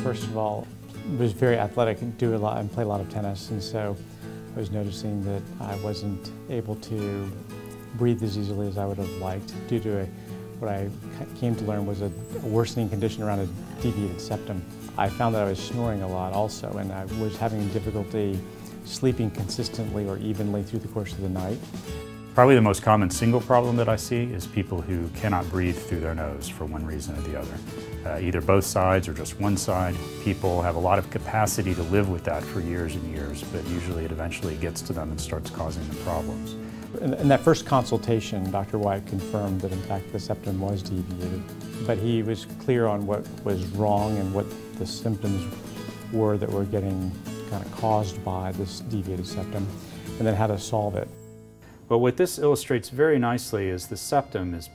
first of all, was very athletic and play a lot of tennis, and so I was noticing that I wasn't able to breathe as easily as I would have liked due to what I came to learn was a worsening condition around a deviated septum. I found that I was snoring a lot also, and I was having difficulty sleeping consistently or evenly through the course of the night. Probably the most common single problem that I see is people who cannot breathe through their nose for one reason or the other. Either both sides or just one side. People have a lot of capacity to live with that for years and years, but usually it eventually gets to them and starts causing them problems. In that first consultation, Dr. Wyatt confirmed that in fact the septum was deviated, but he was clear on what was wrong and what the symptoms were that were getting kind of caused by this deviated septum, and then how to solve it. But what this illustrates very nicely is the septum is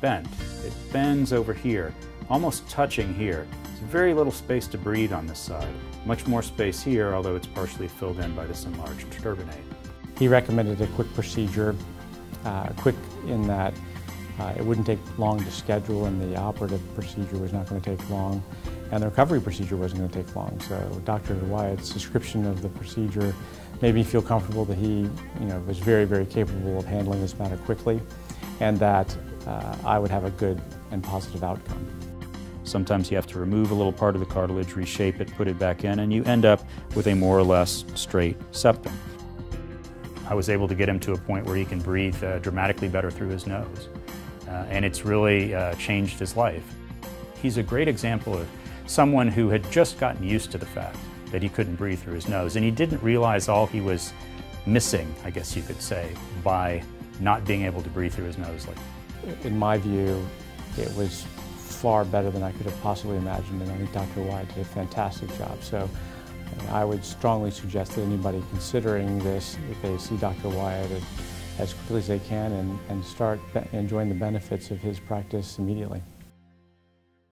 bent. It bends over here, almost touching here. There's very little space to breathe on this side. Much more space here, although it's partially filled in by this enlarged turbinate. He recommended a quick procedure, quick in that it wouldn't take long to schedule, and the operative procedure was not going to take long, and the recovery procedure wasn't going to take long. So Dr. Wyatt's description of the procedure made me feel comfortable that he was very, very capable of handling this matter quickly, and that I would have a good and positive outcome. Sometimes you have to remove a little part of the cartilage, reshape it, put it back in, and you end up with a more or less straight septum. I was able to get him to a point where he can breathe dramatically better through his nose, and it's really changed his life. He's a great example of someone who had just gotten used to the fact that he couldn't breathe through his nose, and he didn't realize all he was missing, I guess you could say, by not being able to breathe through his nose. In my view, it was far better than I could have possibly imagined, and I think Dr. Wyatt did a fantastic job. So I would strongly suggest that anybody considering this, that they see Dr. Wyatt as quickly as they can and start enjoying the benefits of his practice immediately.